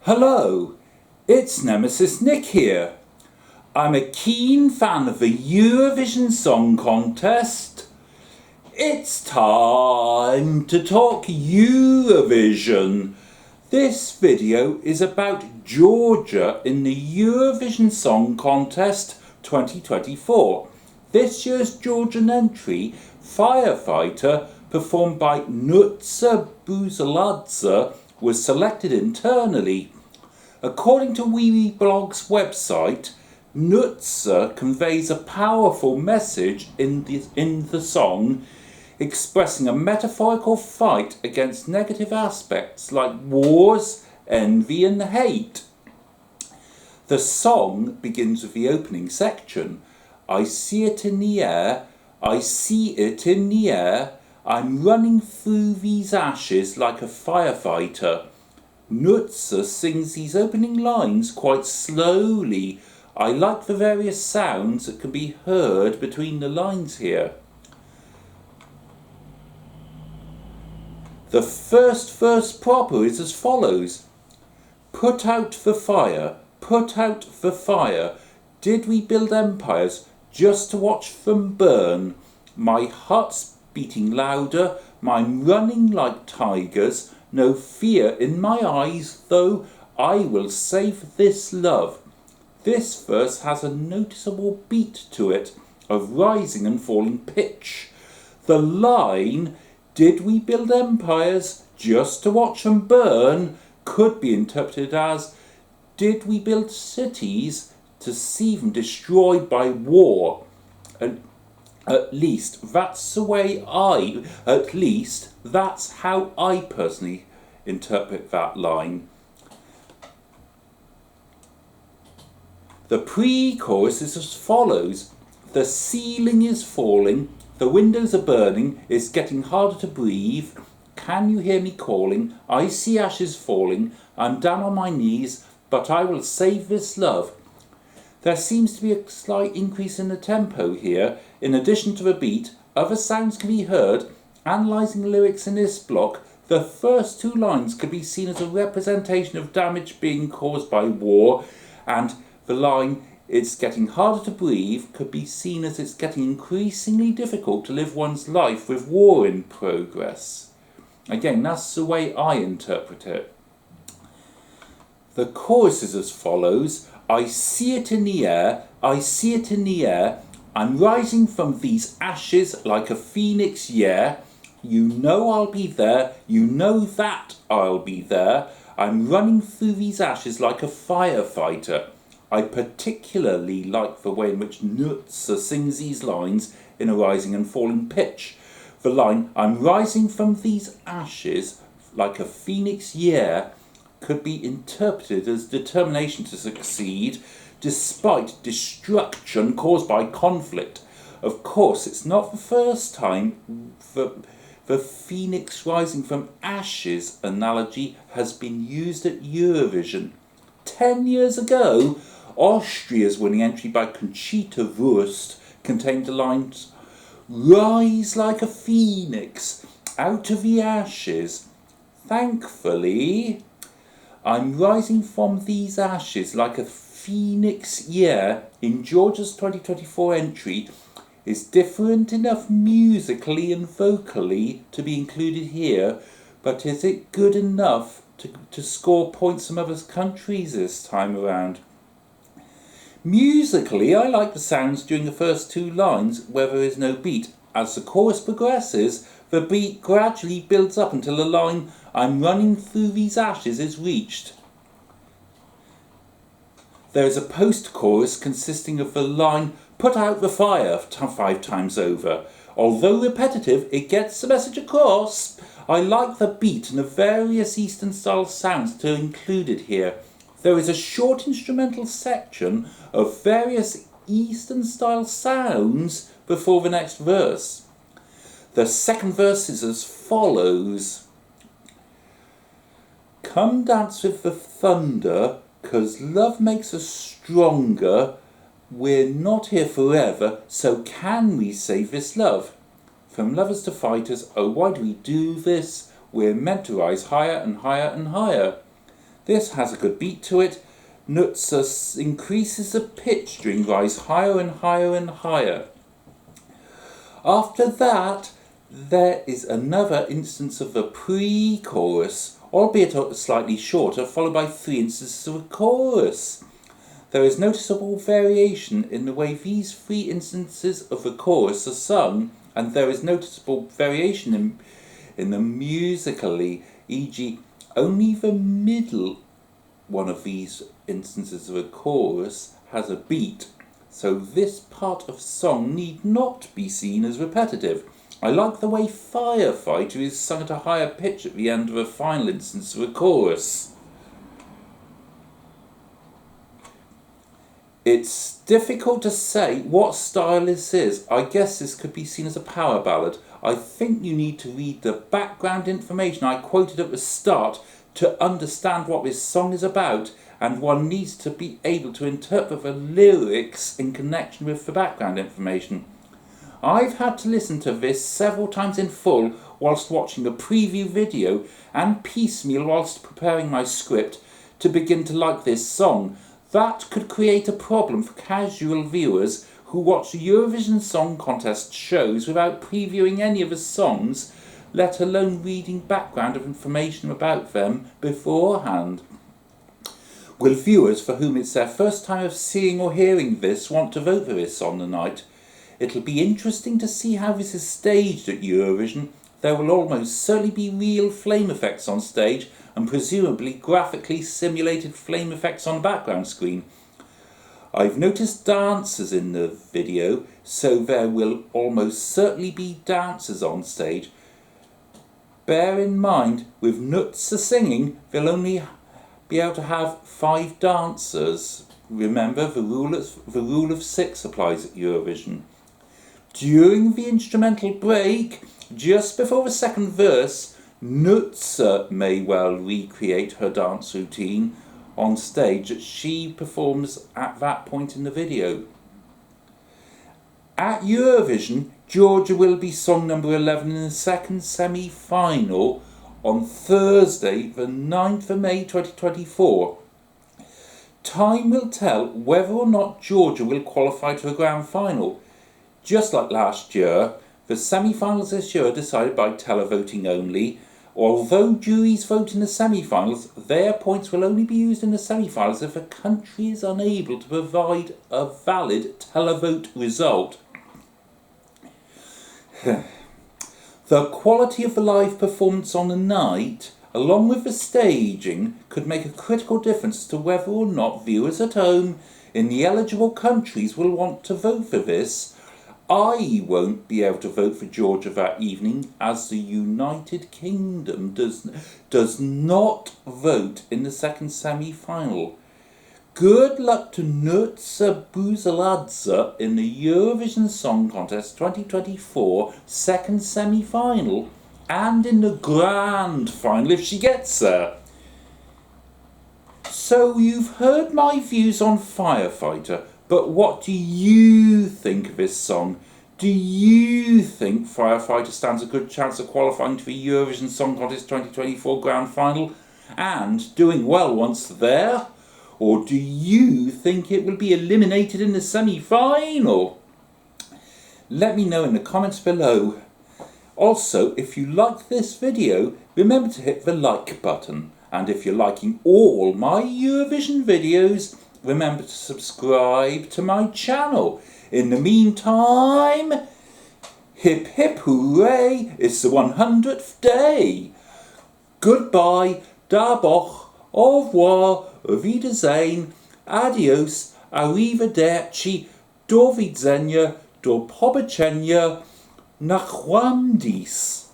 Hello, it's Nemesis Nick here. I'm a keen fan of the Eurovision Song Contest. It's time to talk Eurovision. This video is about Georgia in the Eurovision Song Contest 2024. This year's Georgian entry, Firefighter, performed by Nutsa Buzaladze, was selected internally. According to WeBlog's website, Nutsa conveys a powerful message in the song, expressing a metaphorical fight against negative aspects like wars, envy and hate. The song begins with the opening section. I see it in the air, I see it in the air, I'm running through these ashes like a firefighter. Nutsa sings these opening lines quite slowly. I like the various sounds that can be heard between the lines here. The first verse proper is as follows. Put out the fire, put out the fire. Did we build empires just to watch them burn? My heart's beating louder, I'm running like tigers, no fear in my eyes, though I will save this love. This verse has a noticeable beat to it, of rising and falling pitch. The line, did we build empires just to watch them burn, could be interpreted as, did we build cities to see them destroyed by war? At least that's how I personally interpret that line. The pre-chorus is as follows. The ceiling is falling, the windows are burning, it's getting harder to breathe. Can you hear me calling? I see ashes falling, I'm down on my knees, but I will save this love. There seems to be a slight increase in the tempo here. In addition to the beat, other sounds can be heard. Analysing the lyrics in this block, the first two lines could be seen as a representation of damage being caused by war, and the line, it's getting harder to breathe, could be seen as it's getting increasingly difficult to live one's life with war in progress. Again, that's the way I interpret it. The chorus is as follows. I see it in the air, I see it in the air, I'm rising from these ashes like a phoenix, yeah. You know I'll be there, you know that I'll be there. I'm running through these ashes like a firefighter. I particularly like the way in which Nutsa sings these lines in a rising and falling pitch. The line, I'm rising from these ashes like a phoenix, yeah, could be interpreted as determination to succeed despite destruction caused by conflict. Of course, it's not the first time the phoenix rising from ashes analogy has been used at Eurovision. 10 years ago, Austria's winning entry by Conchita Wurst contained the lines, rise like a phoenix out of the ashes. Thankfully, I'm rising from these ashes like a phoenix, yeah, in Georgia's 2024 entry is different enough musically and vocally to be included here, but is it good enough to score points from other countries this time around? Musically, I like the sounds during the first two lines where there is no beat. As the chorus progresses, the beat gradually builds up until the line, I'm running through these ashes, is reached. There is a post-chorus consisting of the line, put out the fire 5 times over. Although repetitive, it gets the message across. I like the beat and the various Eastern style sounds that are included here. There is a short instrumental section of various Eastern style sounds before the next verse. The second verse is as follows. Come dance with the thunder, 'cause love makes us stronger. We're not here forever, so can we save this love? From lovers to fighters, oh why do we do this? We're meant to rise higher and higher and higher. This has a good beat to it. Nutsa increases the pitch during rise higher and higher and higher. After that, there is another instance of the pre-chorus, albeit slightly shorter, followed by 3 instances of a chorus. There is noticeable variation in the way these 3 instances of the chorus are sung, and there is noticeable variation in the musically, e.g. only the middle one of these instances of a chorus has a beat, so this part of the song need not be seen as repetitive. I like the way Firefighter is sung at a higher pitch at the end of a final instance of a chorus. It's difficult to say what style this is. I guess this could be seen as a power ballad. I think you need to read the background information I quoted at the start to understand what this song is about, and one needs to be able to interpret the lyrics in connection with the background information. I've had to listen to this several times in full whilst watching a preview video and piecemeal whilst preparing my script to begin to like this song. That could create a problem for casual viewers who watch Eurovision Song Contest shows without previewing any of the songs, let alone reading background information about them beforehand. Will viewers for whom it's their first time of seeing or hearing this want to vote for this on the night? It'll be interesting to see how this is staged at Eurovision. There will almost certainly be real flame effects on stage and presumably graphically simulated flame effects on the background screen. I've noticed dancers in the video, so there will almost certainly be dancers on stage. Bear in mind, with Nutsa singing, they'll only be able to have 5 dancers. Remember, the rule of 6 applies at Eurovision. During the instrumental break, just before the second verse, Nutsa may well recreate her dance routine on stage that she performs at that point in the video. At Eurovision, Georgia will be song number 11 in the second semi-final on Thursday, the 9th of May 2024. Time will tell whether or not Georgia will qualify to the grand final. Just like last year, the semi-finals this year are decided by televoting only. Although juries vote in the semi-finals, their points will only be used in the semi-finals if a country is unable to provide a valid televote result. The quality of the live performance on the night, along with the staging, could make a critical difference to whether or not viewers at home in the eligible countries will want to vote for this. I won't be able to vote for Georgia that evening, as the United Kingdom does not vote in the second semi-final. Good luck to Nutsa Buzaladze in the Eurovision Song Contest 2024 second semi-final and in the grand final if she gets there. So you've heard my views on Firefighter, but what do you think of this song? Do you think Firefighter stands a good chance of qualifying to the Eurovision Song Contest 2024 grand final and doing well once there? Or do you think it will be eliminated in the semi-final? Let me know in the comments below. Also, if you like this video, remember to hit the like button. And if you're liking all my Eurovision videos, remember to subscribe to my channel. In the meantime, hip hip hooray, it's the 100th day. Goodbye, daboch, au revoir, auf Wiedersehen, adios, arrivederci, do widzenia, do poboczenia, na chłam dis.